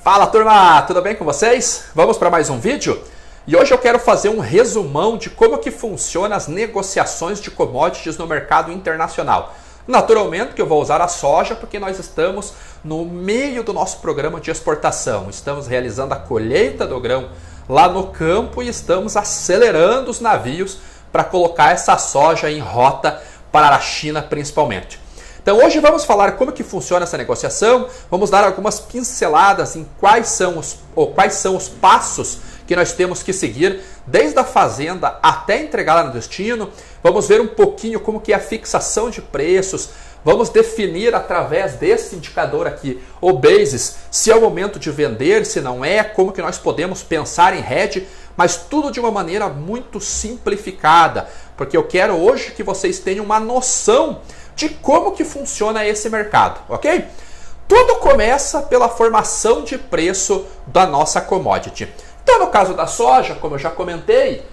Fala turma, tudo bem com vocês? Vamos para mais um vídeo? E hoje eu quero fazer um resumão de como que funciona as negociações de commodities no mercado internacional. Naturalmente que eu vou usar a soja porque nós estamos no meio do nosso programa de exportação. Estamos realizando a colheita do grão lá no campo e estamos acelerando os navios para colocar essa soja em rota para a China principalmente. Então hoje vamos falar como que funciona essa negociação, vamos dar algumas pinceladas em quais são os passos que nós temos que seguir desde a fazenda até entregar lá no destino. Vamos ver um pouquinho como que é a fixação de preços, vamos definir através desse indicador aqui, o basis, se é o momento de vender, se não é, como que nós podemos pensar em hedge, mas tudo de uma maneira muito simplificada, porque eu quero hoje que vocês tenham uma noção de como que funciona esse mercado, ok? Tudo começa pela formação de preço da nossa commodity. Então, no caso da soja, como eu já comentei,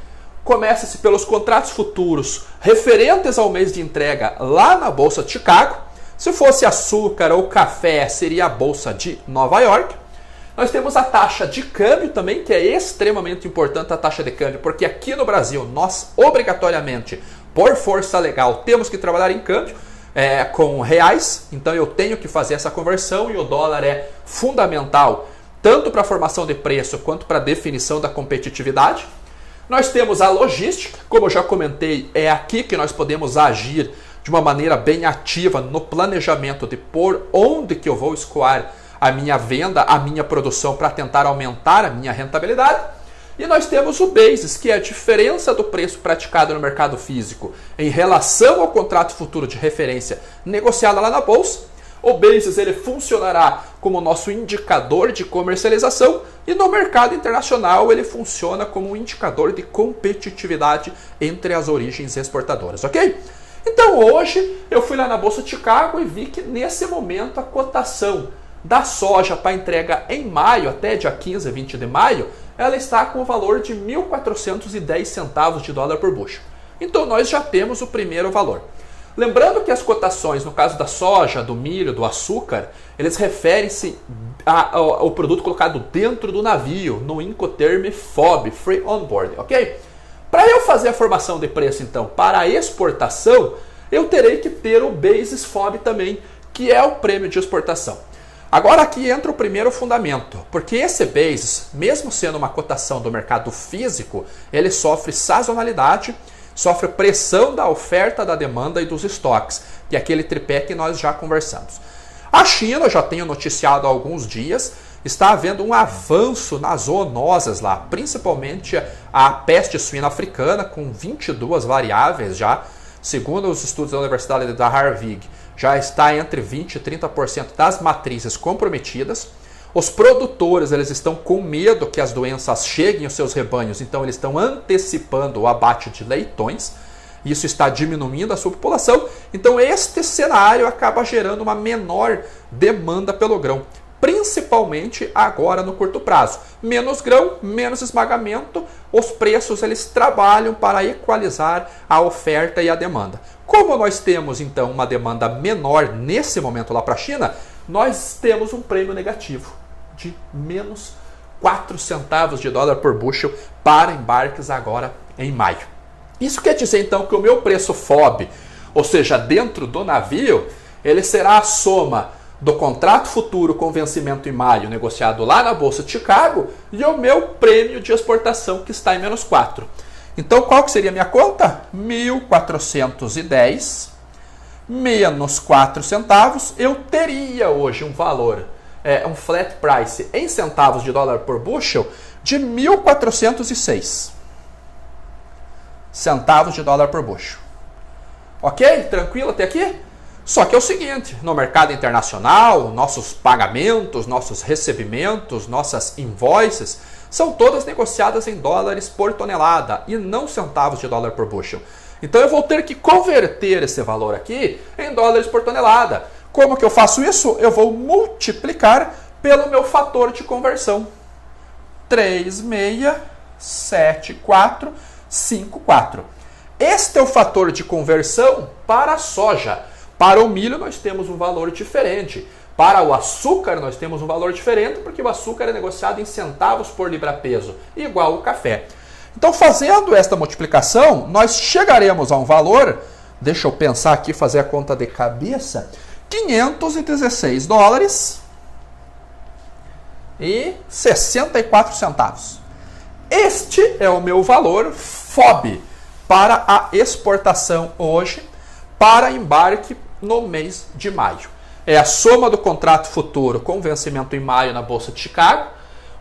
começa-se pelos contratos futuros referentes ao mês de entrega lá na Bolsa de Chicago. Se fosse açúcar ou café, seria a Bolsa de Nova York. Nós temos a taxa de câmbio também, que é extremamente importante a taxa de câmbio, porque aqui no Brasil nós obrigatoriamente, por força legal, temos que trabalhar em câmbio com reais, então eu tenho que fazer essa conversão e o dólar é fundamental tanto para a formação de preço quanto para a definição da competitividade. Nós temos a logística, como eu já comentei, é aqui que nós podemos agir de uma maneira bem ativa no planejamento de por onde que eu vou escoar a minha venda, a minha produção para tentar aumentar a minha rentabilidade. E nós temos o basis, que é a diferença do preço praticado no mercado físico em relação ao contrato futuro de referência negociado lá na bolsa. O basis ele funcionará como nosso indicador de comercialização e no mercado internacional ele funciona como um indicador de competitividade entre as origens exportadoras, ok? Então hoje eu fui lá na Bolsa de Chicago e vi que nesse momento a cotação da soja para entrega em maio, até dia 15, 20 de maio, ela está com o valor de 1.410 centavos de dólar por bushel. Então nós já temos o primeiro valor. Lembrando que as cotações, no caso da soja, do milho, do açúcar, eles referem-se ao produto colocado dentro do navio, no Incoterm FOB, Free On Board, ok? Para eu fazer a formação de preço, então, para a exportação, eu terei que ter o Basis FOB também, que é o prêmio de exportação. Agora aqui entra o primeiro fundamento, porque esse basis, mesmo sendo uma cotação do mercado físico, ele sofre sazonalidade, sofre pressão da oferta, da demanda e dos estoques, que é aquele tripé que nós já conversamos. A China, eu já tenho noticiado há alguns dias, está havendo um avanço nas zoonoses lá, principalmente a peste suína africana, com 22 variáveis já, segundo os estudos da Universidade da Harvard, já está entre 20% e 30% das matrizes comprometidas. Os produtores eles estão com medo que as doenças cheguem aos seus rebanhos, então eles estão antecipando o abate de leitões. Isso está diminuindo a sua população. Então este cenário acaba gerando uma menor demanda pelo grão, principalmente agora no curto prazo. Menos grão, menos esmagamento, os preços eles trabalham para equalizar a oferta e a demanda. Como nós temos então uma demanda menor nesse momento lá para a China, nós temos um prêmio negativo de menos 4 centavos de dólar por bushel para embarques agora em maio. Isso quer dizer então que o meu preço FOB, ou seja, dentro do navio, ele será a soma do contrato futuro com vencimento em maio, negociado lá na Bolsa de Chicago, e o meu prêmio de exportação, que está em menos 4. Então, qual que seria a minha conta? 1.410 menos 4 centavos. Eu teria hoje um valor, um flat price em centavos de dólar por bushel, de 1.406 centavos de dólar por bushel. Ok? Tranquilo até aqui? Só que é o seguinte, no mercado internacional, nossos pagamentos, nossos recebimentos, nossas invoices, são todas negociadas em dólares por tonelada e não centavos de dólar por bushel. Então eu vou ter que converter esse valor aqui em dólares por tonelada. Como que eu faço isso? Eu vou multiplicar pelo meu fator de conversão. 3,67454. Este é o fator de conversão para a soja. Para o milho nós temos um valor diferente. Para o açúcar, nós temos um valor diferente, porque o açúcar é negociado em centavos por libra-peso, igual o café. Então, fazendo esta multiplicação, nós chegaremos a um valor, deixa eu pensar aqui, fazer a conta de cabeça, 516 dólares e 64 centavos. Este é o meu valor FOB para a exportação hoje, para embarque no mês de maio. É a soma do contrato futuro com vencimento em maio na Bolsa de Chicago,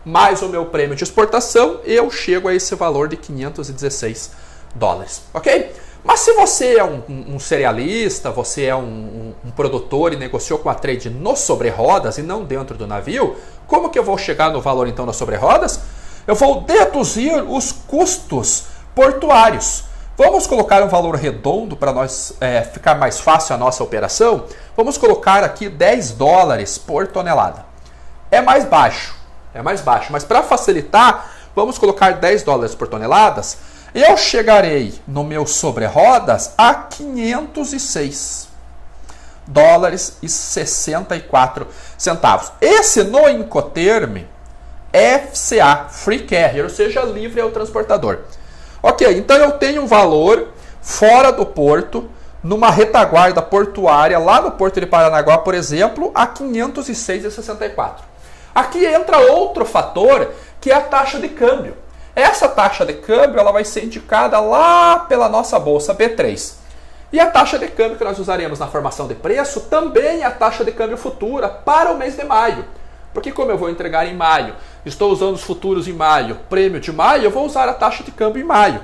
mais o meu prêmio de exportação, eu chego a esse valor de 516 dólares, ok? Mas se você é um cerealista, você é um produtor e negociou com a trade no sobre-rodas e não dentro do navio, como que eu vou chegar no valor então das sobre-rodas? Eu vou deduzir os custos portuários. Vamos colocar um valor redondo para nós ficar mais fácil a nossa operação. Vamos colocar aqui 10 dólares por tonelada. É mais baixo, mas para facilitar, vamos colocar 10 dólares por toneladas. Eu chegarei no meu sobre-rodas a 506 dólares e 64 centavos. Esse no Incoterm FCA, Free Carrier, ou seja, livre ao transportador. Ok, então eu tenho um valor fora do porto, numa retaguarda portuária, lá no Porto de Paranaguá, por exemplo, a 506,64. Aqui entra outro fator, que é a taxa de câmbio. Essa taxa de câmbio ela vai ser indicada lá pela nossa bolsa B3. E a taxa de câmbio que nós usaremos na formação de preço também é a taxa de câmbio futura para o mês de maio. Porque como eu vou entregar em maio, estou usando os futuros em maio, prêmio de maio, eu vou usar a taxa de câmbio em maio.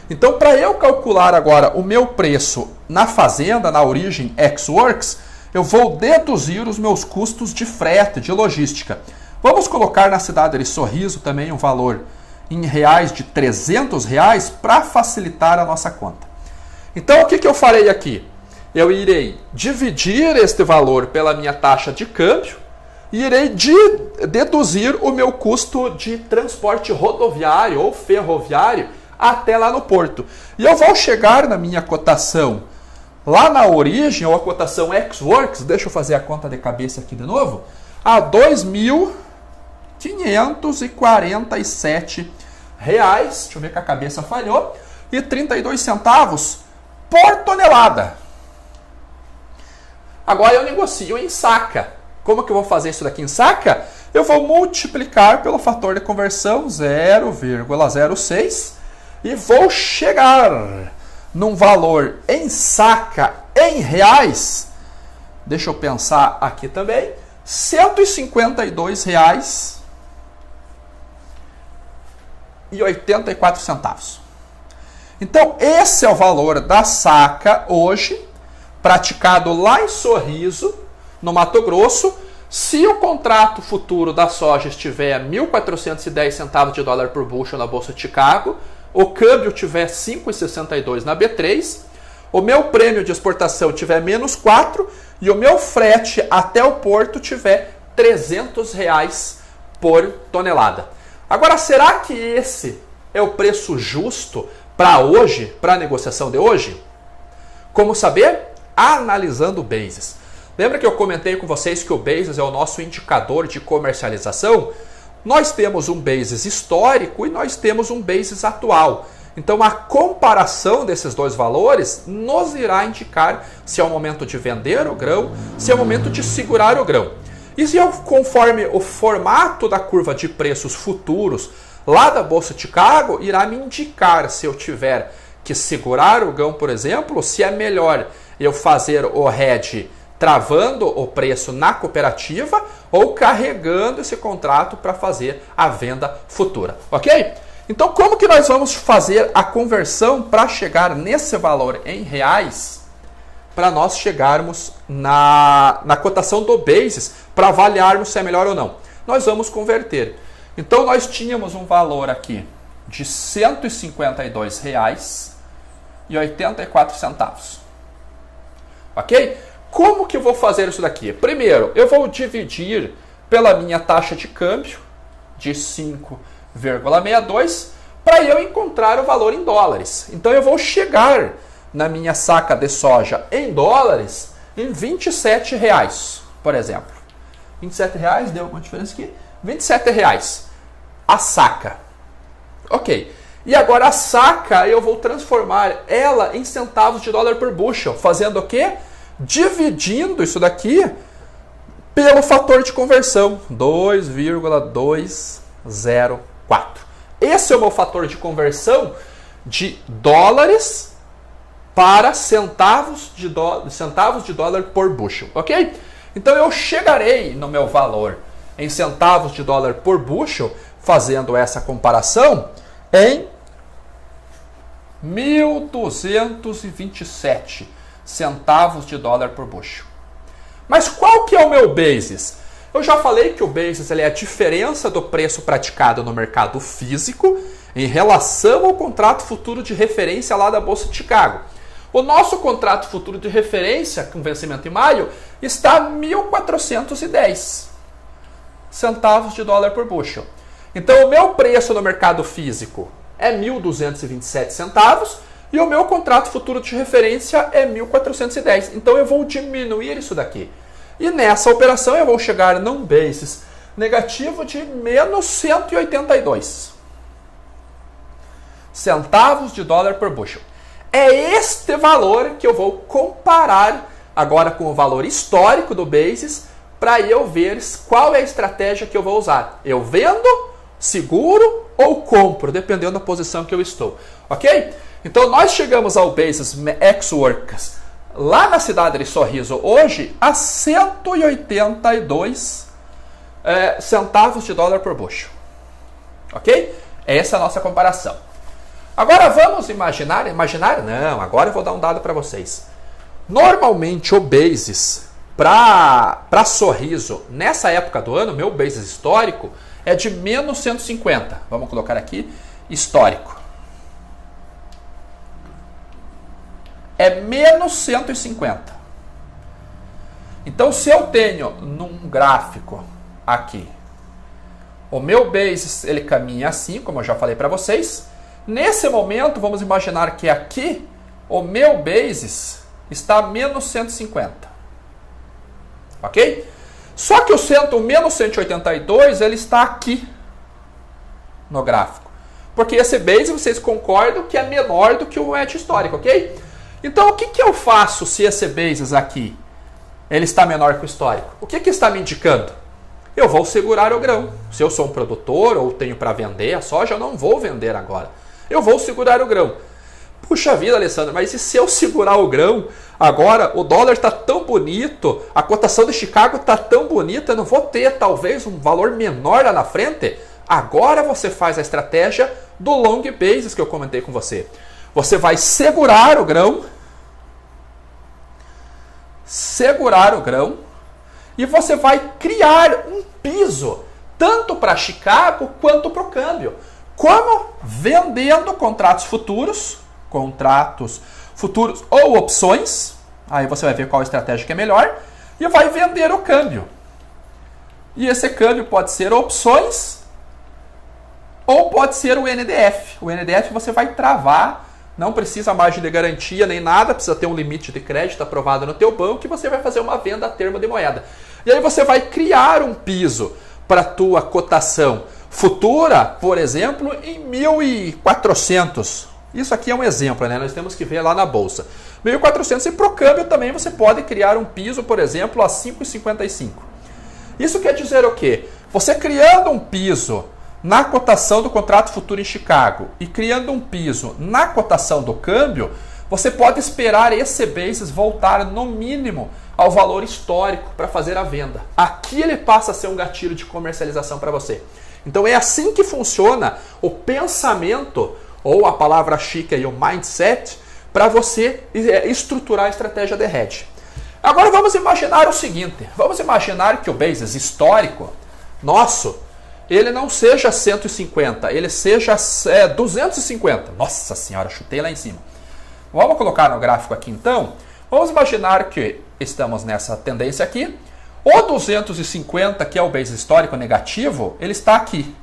Então, para eu calcular agora o meu preço na fazenda, na origem Ex-Works, eu vou deduzir os meus custos de frete, de logística. Vamos colocar na cidade de Sorriso também um valor em reais de R$300 para facilitar a nossa conta. Então, o que eu farei aqui? Eu irei dividir este valor pela minha taxa de câmbio e irei deduzir o meu custo de transporte rodoviário ou ferroviário até lá no porto. E eu vou chegar na minha cotação lá na origem, ou a cotação Ex-Works, deixa eu fazer a conta de cabeça aqui de novo, a R$2.547, deixa eu ver que a cabeça falhou, e 32 centavos por tonelada. Agora eu negocio em saca. Como que eu vou fazer isso daqui em saca? Eu vou multiplicar pelo fator de conversão 0,06 e vou chegar num valor em saca em reais. Deixa eu pensar aqui também. R$152,84. Então, esse é o valor da saca hoje, praticado lá em Sorriso, no Mato Grosso. Se o contrato futuro da soja estiver a 1.410 centavos de dólar por bushel na Bolsa de Chicago, o câmbio tiver 5,62 na B3, o meu prêmio de exportação tiver menos 4 e o meu frete até o porto tiver R$300 por tonelada. Agora, será que esse é o preço justo para hoje, para a negociação de hoje? Como saber? Analisando o Basis. Lembra que eu comentei com vocês que o Basis é o nosso indicador de comercialização? Nós temos um Basis histórico e nós temos um Basis atual. Então, a comparação desses dois valores nos irá indicar se é o momento de vender o grão, se é o momento de segurar o grão. E se eu, conforme o formato da curva de preços futuros lá da Bolsa de Chicago, irá me indicar se eu tiver que segurar o grão, por exemplo, se é melhor eu fazer o hedge travando o preço na cooperativa ou carregando esse contrato para fazer a venda futura, ok? Então, como que nós vamos fazer a conversão para chegar nesse valor em reais, para nós chegarmos na cotação do Basis, para avaliarmos se é melhor ou não? Nós vamos converter. Então, nós tínhamos um valor aqui de R$ 152,84, ok? Como que eu vou fazer isso daqui? Primeiro, eu vou dividir pela minha taxa de câmbio de 5,62 para eu encontrar o valor em dólares. Então eu vou chegar na minha saca de soja em dólares em R$27, por exemplo. R$27, deu alguma diferença aqui? R$27 a saca. Ok. E agora a saca eu vou transformar ela em centavos de dólar por bushel. Fazendo o quê? Dividindo isso daqui pelo fator de conversão. 2,204. Esse é o meu fator de conversão de dólares para centavos de dólar por bushel, ok? Então eu chegarei no meu valor em centavos de dólar por bushel, fazendo essa comparação, em 1.227 centavos de dólar por bushel. Mas qual que é o meu basis? Eu já falei que o basis é a diferença do preço praticado no mercado físico em relação ao contrato futuro de referência lá da Bolsa de Chicago. O nosso contrato futuro de referência, com vencimento em maio, está a 1.410 centavos de dólar por bushel. Então, o meu preço no mercado físico é 1.227 centavos e o meu contrato futuro de referência é 1.410. Então, eu vou diminuir isso daqui. E nessa operação eu vou chegar num basis negativo de menos 182 centavos de dólar por bushel. É este valor que eu vou comparar agora com o valor histórico do basis para eu ver qual é a estratégia que eu vou usar. Eu vendo, seguro ou compro, dependendo da posição que eu estou. Ok? Então nós chegamos ao basis ex-works lá na cidade de Sorriso hoje a 182 centavos de dólar por bushel. Ok? Essa é a nossa comparação. Agora vamos imaginar não, agora eu vou dar um dado para vocês. Normalmente o basis para Sorriso, nessa época do ano, meu basis histórico é de menos 150. Vamos colocar aqui, histórico. É menos 150. Então, se eu tenho num gráfico aqui, o meu basis ele caminha assim, como eu já falei para vocês. Nesse momento, vamos imaginar que aqui o meu basis está a menos 150. Ok? Só que o menos 182 ele está aqui no gráfico. Porque esse basis, vocês concordam que é menor do que o médio histórico, ok? Então, o que eu faço se esse basis aqui ele está menor que o histórico? O que está me indicando? Eu vou segurar o grão. Se eu sou um produtor ou tenho para vender a soja, eu não vou vender agora. Eu vou segurar o grão. Puxa vida, Alessandro, mas e se eu segurar o grão? Agora o dólar está tão bonito, a cotação de Chicago está tão bonita, eu não vou ter talvez um valor menor lá na frente? Agora você faz a estratégia do long basis que eu comentei com você. Você vai segurar o grão, e você vai criar um piso, tanto para Chicago quanto para o câmbio. Como? Vendendo contratos futuros ou opções. Aí você vai ver qual estratégia que é melhor. E vai vender o câmbio. E esse câmbio pode ser opções ou pode ser o NDF. O NDF você vai travar. Não precisa margem de garantia nem nada. Precisa ter um limite de crédito aprovado no teu banco. E você vai fazer uma venda a termo de moeda. E aí você vai criar um piso para a tua cotação futura, por exemplo, em 1.400. Isso aqui é um exemplo, né? Nós temos que ver lá na bolsa. 1.400 e para o câmbio também você pode criar um piso, por exemplo, a 5,55. Isso quer dizer o quê? Você criando um piso na cotação do contrato futuro em Chicago e criando um piso na cotação do câmbio, você pode esperar esse basis voltar no mínimo ao valor histórico para fazer a venda. Aqui ele passa a ser um gatilho de comercialização para você. Então é assim que funciona o pensamento, ou a palavra chique aí, o mindset, para você estruturar a estratégia de hedge. Agora vamos imaginar o seguinte, vamos imaginar que o basis histórico nosso, ele não seja 150, ele seja 250. Nossa senhora, chutei lá em cima. Vamos colocar no gráfico aqui então. Vamos imaginar que estamos nessa tendência aqui. O 250, que é o basis histórico negativo, ele está aqui.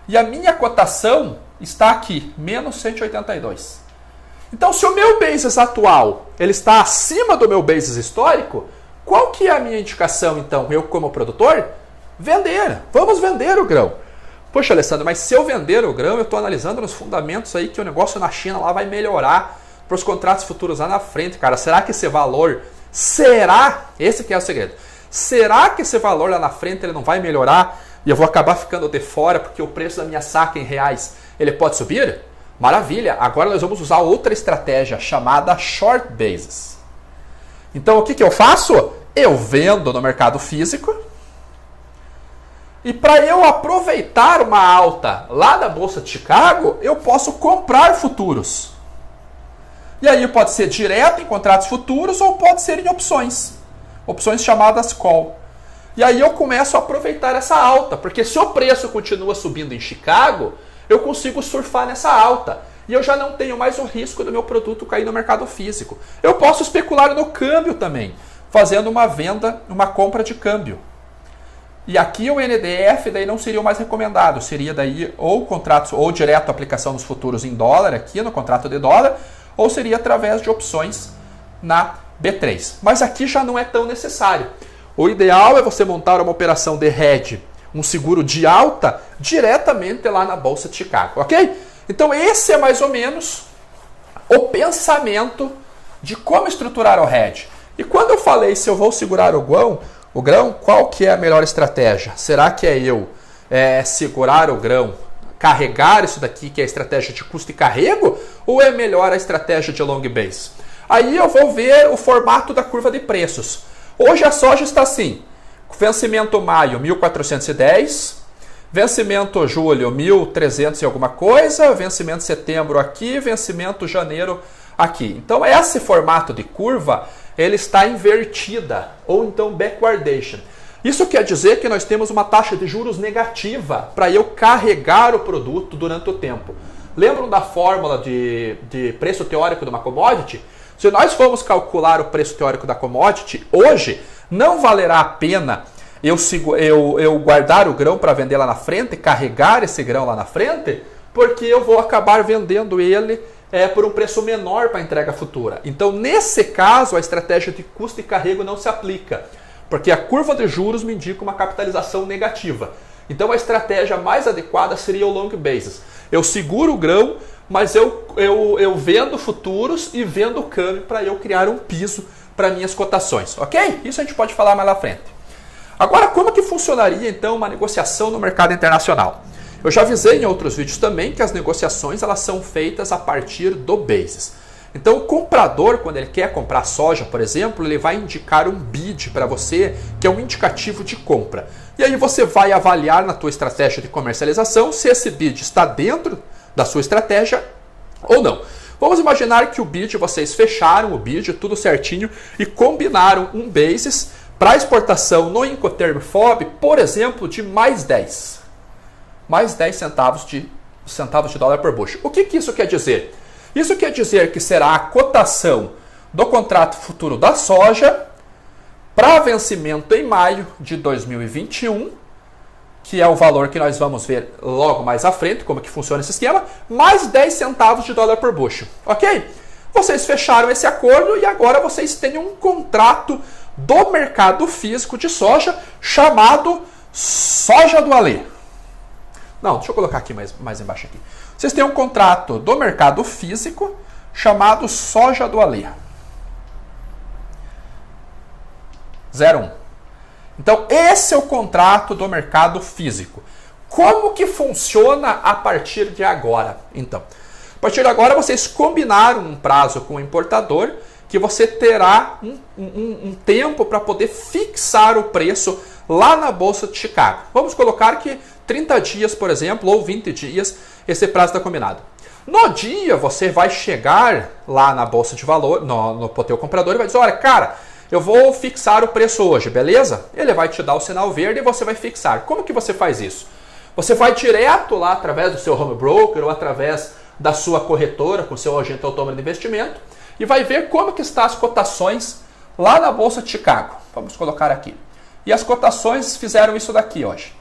E a minha cotação está aqui, menos 182. Então, se o meu basis atual ele está acima do meu basis histórico, Qual que é a minha indicação, então? Eu, como produtor? Vender. Vamos vender o grão. Poxa, Alessandro, mas se eu vender o grão, eu estou analisando nos fundamentos aí que o negócio na China lá vai melhorar para os contratos futuros lá na frente, cara. Será que esse valor... Esse que é o segredo. Será que esse valor lá na frente ele não vai melhorar e eu vou acabar ficando de fora porque o preço da minha saca em reais ele pode subir? Maravilha! Agora nós vamos usar outra estratégia chamada short basis. Então o que eu faço? Eu vendo no mercado físico e para eu aproveitar uma alta lá da Bolsa de Chicago, eu posso comprar futuros. E aí pode ser direto em contratos futuros ou pode ser em opções. Opções chamadas call. E aí eu começo a aproveitar essa alta, porque se o preço continua subindo em Chicago, eu consigo surfar nessa alta. E eu já não tenho mais o risco do meu produto cair no mercado físico. Eu posso especular no câmbio também, fazendo uma venda, uma compra de câmbio. E aqui o NDF daí não seria o mais recomendado, seria daí ou contratos ou direto a aplicação dos futuros em dólar aqui no contrato de dólar, ou seria através de opções na B3. Mas aqui já não é tão necessário. O ideal é você montar uma operação de hedge, um seguro de alta, diretamente lá na Bolsa de Chicago, ok? Então esse é mais ou menos o pensamento de como estruturar o hedge. E quando eu falei se eu vou segurar o grão, qual que é a melhor estratégia? Será que é eu segurar o grão, carregar isso daqui, que é a estratégia de custo e carrego, ou é melhor a estratégia de long base? Aí eu vou ver o formato da curva de preços. Hoje a soja está assim, vencimento maio 1.410, vencimento julho 1.300 e alguma coisa, vencimento setembro aqui, vencimento janeiro aqui. Então esse formato de curva, ele está invertida, ou então backwardation. Isso quer dizer que nós temos uma taxa de juros negativa para eu carregar o produto durante o tempo. Lembram da fórmula de preço teórico de uma commodity? Se nós formos calcular o preço teórico da commodity, hoje não valerá a pena eu guardar o grão para vender lá na frente, carregar esse grão lá na frente, porque eu vou acabar vendendo ele por um preço menor para a entrega futura. Então, nesse caso, a estratégia de custo e carrego não se aplica, porque a curva de juros me indica uma capitalização negativa. Então, a estratégia mais adequada seria o long basis. Eu seguro o grão, mas eu vendo futuros e vendo o câmbio para eu criar um piso para minhas cotações, ok? Isso a gente pode falar mais lá frente. Agora, como que funcionaria então uma negociação no mercado internacional? Eu já avisei em outros vídeos também que as negociações elas são feitas a partir do basis. Então o comprador, quando ele quer comprar soja, por exemplo, ele vai indicar um bid para você, que é um indicativo de compra. E aí você vai avaliar na tua estratégia de comercialização se esse bid está dentro da sua estratégia ou não. Vamos imaginar que o bid, vocês fecharam o bid, tudo certinho, e combinaram um basis para exportação no Incoterm FOB, por exemplo, de mais 10 centavos de dólar por bushel. O que isso quer dizer? Isso quer dizer que será a cotação do contrato futuro da soja para vencimento em maio de 2021, que é o valor que nós vamos ver logo mais à frente, como que funciona esse esquema, mais 10 centavos de dólar por bushel, ok? Vocês fecharam esse acordo e agora vocês têm um contrato do mercado físico de soja chamado soja do Alê. Não, deixa eu colocar aqui mais embaixo aqui. Vocês têm um contrato do mercado físico chamado soja do Alê. 01. Então, esse é o contrato do mercado físico. Como que funciona a partir de agora? Então, a partir de agora, vocês combinaram um prazo com o importador que você terá um tempo para poder fixar o preço lá na Bolsa de Chicago. Vamos colocar que 30 dias, por exemplo, ou 20 dias, esse prazo está combinado. No dia, você vai chegar lá na Bolsa de Valor, no teu comprador, e vai dizer, olha, cara, eu vou fixar o preço hoje, beleza? Ele vai te dar o sinal verde e você vai fixar. Como que você faz isso? Você vai direto lá através do seu home broker ou através da sua corretora com seu agente autônomo de investimento e vai ver como que estão as cotações lá na Bolsa de Chicago. Vamos colocar aqui. E as cotações fizeram isso daqui hoje.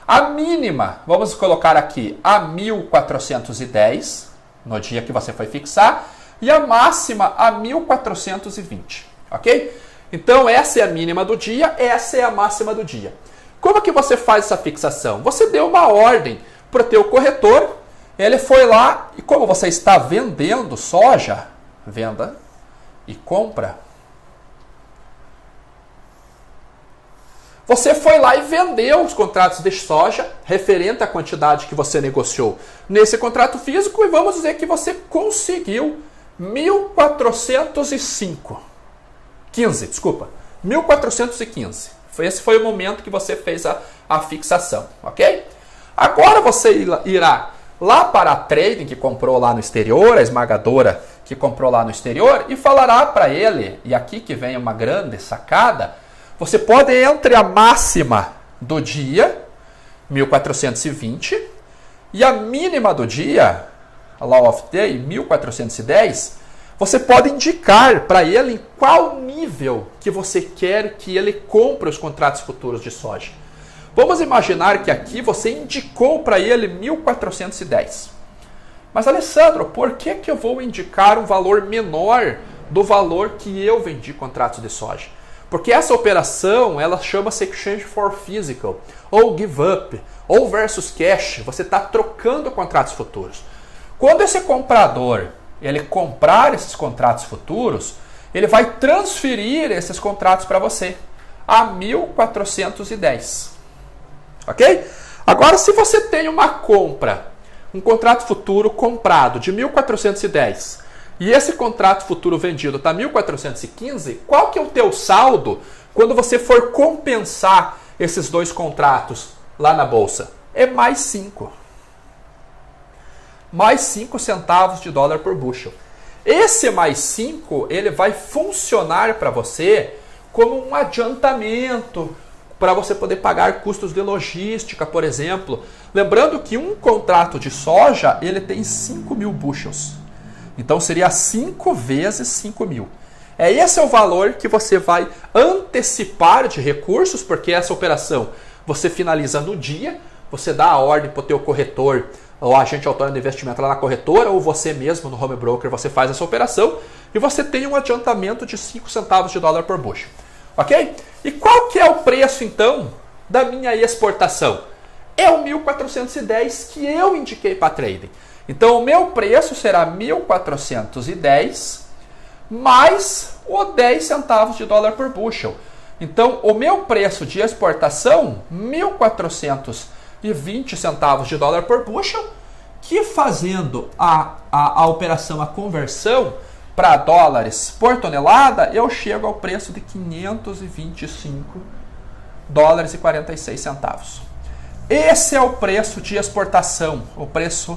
A mínima, vamos colocar aqui a 1.410 no dia que você foi fixar e a máxima a 1.420, ok? Então essa é a mínima do dia, essa é a máxima do dia. Como que você faz essa fixação? Você deu uma ordem para o teu corretor, ele foi lá e como você está vendendo soja, venda e compra. Você foi lá e vendeu os contratos de soja referente à quantidade que você negociou nesse contrato físico e vamos dizer que você conseguiu 1.415. Esse foi o momento que você fez a fixação, ok? Agora você irá lá para a trading que comprou lá no exterior, a esmagadora que comprou lá no exterior, e falará para ele, e aqui que vem uma grande sacada, você pode entre a máxima do dia, 1.420, e a mínima do dia, a Law of Day, 1.410, você pode indicar para ele em qual nível que você quer que ele compre os contratos futuros de soja. Vamos imaginar que aqui você indicou para ele 1.410. Mas, Alessandro, por que eu vou indicar um valor menor do valor que eu vendi contratos de soja? Porque essa operação, ela chama-se Exchange for Physical, ou Give Up, ou versus Cash. Você está trocando contratos futuros. Quando esse comprador ele comprar esses contratos futuros, ele vai transferir esses contratos para você a 1.410. Ok? Agora, se você tem uma compra, um contrato futuro comprado de 1.410 e esse contrato futuro vendido está 1.415, qual que é o teu saldo quando você for compensar esses dois contratos lá na bolsa? É mais 5. Mais 5 centavos de dólar por bushel. Esse mais 5, ele vai funcionar para você como um adiantamento para você poder pagar custos de logística, por exemplo. Lembrando que um contrato de soja, ele tem 5.000 bushels. Então seria 5 vezes 5.000. Esse é o valor que você vai antecipar de recursos, porque essa operação você finaliza no dia, você dá a ordem para o teu corretor, ou agente autônomo de investimento lá na corretora, ou você mesmo no home broker, você faz essa operação e você tem um adiantamento de 5 centavos de dólar por bushel. Ok? E qual que é o preço, então, da minha exportação? É o 1.410 que eu indiquei para trading. Então, o meu preço será 1.410 mais o 10 centavos de dólar por bushel. Então, o meu preço de exportação, 1.420 centavos de dólar por bushel, que fazendo a operação, a conversão para dólares por tonelada, eu chego ao preço de 525 dólares e 46 centavos. Esse é o preço de exportação, o preço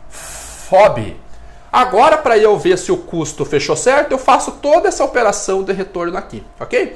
FOB. Agora, para eu ver se o custo fechou certo, eu faço toda essa operação de retorno aqui, ok?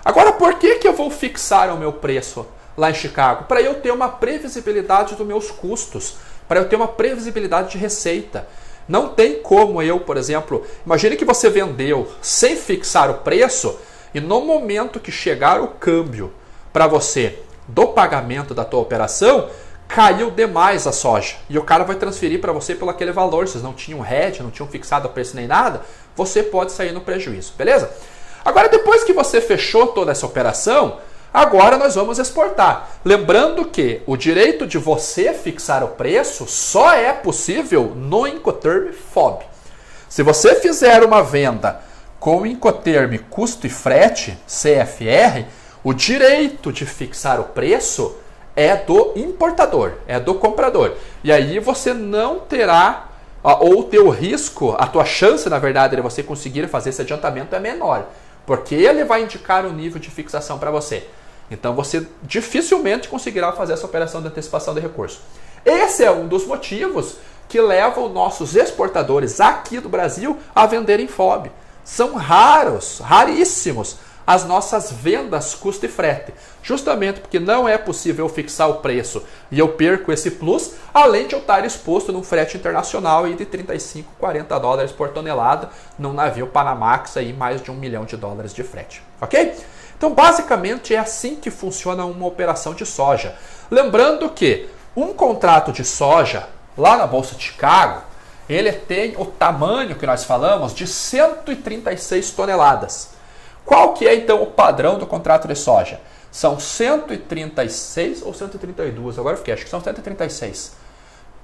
Agora, por que eu vou fixar o meu preço lá em Chicago? Para eu ter uma previsibilidade dos meus custos, para eu ter uma previsibilidade de receita. Não tem como eu, por exemplo, imagine que você vendeu sem fixar o preço e no momento que chegar o câmbio para você do pagamento da tua operação, caiu demais a soja e o cara vai transferir para você pelo aquele valor. Vocês não tinham hedge, não tinham fixado o preço nem nada, você pode sair no prejuízo, beleza? Agora, depois que você fechou toda essa operação, agora nós vamos exportar. Lembrando que o direito de você fixar o preço só é possível no Incoterm FOB. Se você fizer uma venda com Incoterm custo e frete, CFR, o direito de fixar o preço é do importador, é do comprador. E aí você não terá, ou o teu risco, a tua chance, na verdade, de você conseguir fazer esse adiantamento é menor, porque ele vai indicar o nível de fixação para você. Então você dificilmente conseguirá fazer essa operação de antecipação de recurso. Esse é um dos motivos que levam nossos exportadores aqui do Brasil a venderem FOB. São raríssimos as nossas vendas custo e frete. Justamente porque não é possível fixar o preço e eu perco esse plus, além de eu estar exposto num frete internacional aí de 35, 40 dólares por tonelada, num navio Panamax aí mais de $1 milhão de frete. Ok? Então, basicamente, é assim que funciona uma operação de soja. Lembrando que um contrato de soja, lá na Bolsa de Chicago, ele tem o tamanho que nós falamos de 136 toneladas. Qual que é então o padrão do contrato de soja? São 136 ou 132, agora eu fiquei, acho que são 136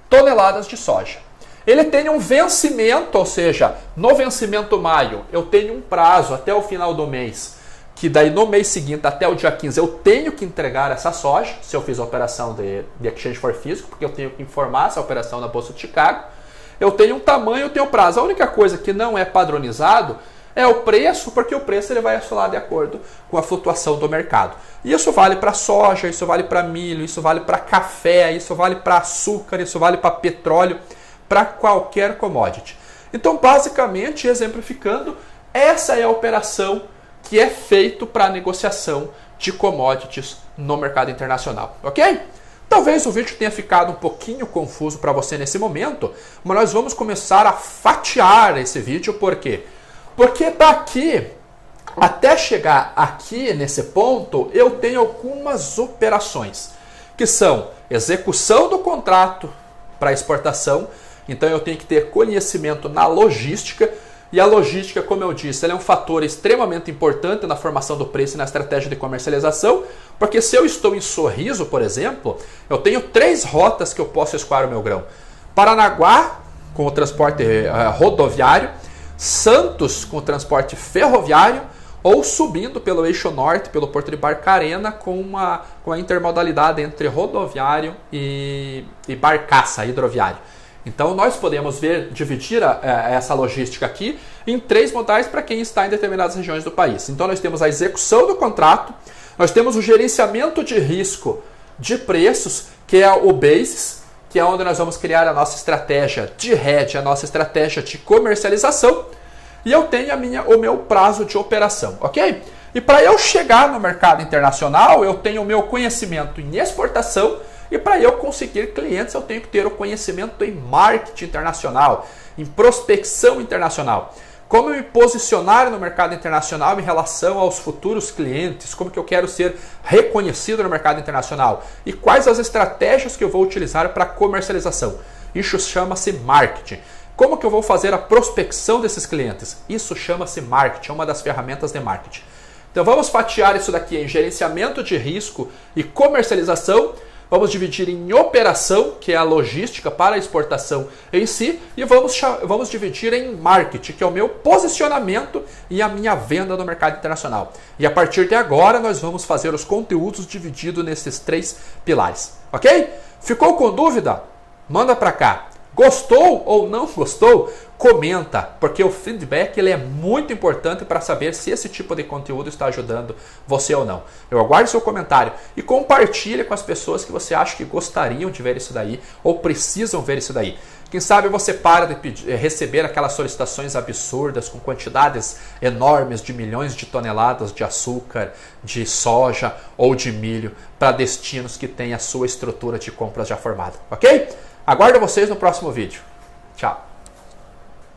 toneladas de soja. Ele tem um vencimento, ou seja, no vencimento maio, eu tenho um prazo até o final do mês, que daí no mês seguinte, até o dia 15, eu tenho que entregar essa soja, se eu fiz a operação de Exchange for Physical, porque eu tenho que informar essa operação na Bolsa de Chicago. Eu tenho um tamanho, eu tenho um prazo. A única coisa que não é padronizado é o preço, porque o preço ele vai oscilar de acordo com a flutuação do mercado. E isso vale para soja, isso vale para milho, isso vale para café, isso vale para açúcar, isso vale para petróleo, para qualquer commodity. Então, basicamente, exemplificando, essa é a operação que é feita para a negociação de commodities no mercado internacional, ok? Talvez o vídeo tenha ficado um pouquinho confuso para você nesse momento, mas nós vamos começar a fatiar esse vídeo, por quê? Porque daqui até chegar aqui nesse ponto, eu tenho algumas operações, que são execução do contrato para exportação. Então eu tenho que ter conhecimento na logística, e a logística, como eu disse, ela é um fator extremamente importante na formação do preço e na estratégia de comercialização, porque se eu estou em Sorriso, por exemplo, eu tenho 3 rotas que eu posso escoar o meu grão. Paranaguá, com o transporte rodoviário, Santos, com o transporte ferroviário, ou subindo pelo eixo norte, pelo Porto de Barcarena, com a intermodalidade entre rodoviário e barcaça, hidroviário. Então nós podemos dividir essa logística aqui em 3 modais para quem está em determinadas regiões do país. Então nós temos a execução do contrato, nós temos o gerenciamento de risco de preços, que é o Basis, que é onde nós vamos criar a nossa estratégia de hedge, a nossa estratégia de comercialização, e eu tenho o meu prazo de operação, ok? E para eu chegar no mercado internacional, eu tenho o meu conhecimento em exportação, e para eu conseguir clientes, eu tenho que ter o conhecimento em marketing internacional, em prospecção internacional. Como me posicionar no mercado internacional em relação aos futuros clientes, como que eu quero ser reconhecido no mercado internacional e quais as estratégias que eu vou utilizar para comercialização. Isso chama-se marketing. Como que eu vou fazer a prospecção desses clientes? Isso chama-se marketing, é uma das ferramentas de marketing. Então vamos fatiar isso daqui em gerenciamento de risco e comercialização. Vamos dividir em operação, que é a logística para a exportação em si, e vamos dividir em marketing, que é o meu posicionamento e a minha venda no mercado internacional. E a partir de agora nós vamos fazer os conteúdos divididos nesses 3 pilares, ok? Ficou com dúvida? Manda para cá. Gostou ou não gostou? Comenta, porque o feedback ele é muito importante para saber se esse tipo de conteúdo está ajudando você ou não. Eu aguardo seu comentário e compartilhe com as pessoas que você acha que gostariam de ver isso daí ou precisam ver isso daí. Quem sabe você para de receber aquelas solicitações absurdas com quantidades enormes de milhões de toneladas de açúcar, de soja ou de milho para destinos que têm a sua estrutura de compras já formada, ok? Aguardo vocês no próximo vídeo. Tchau!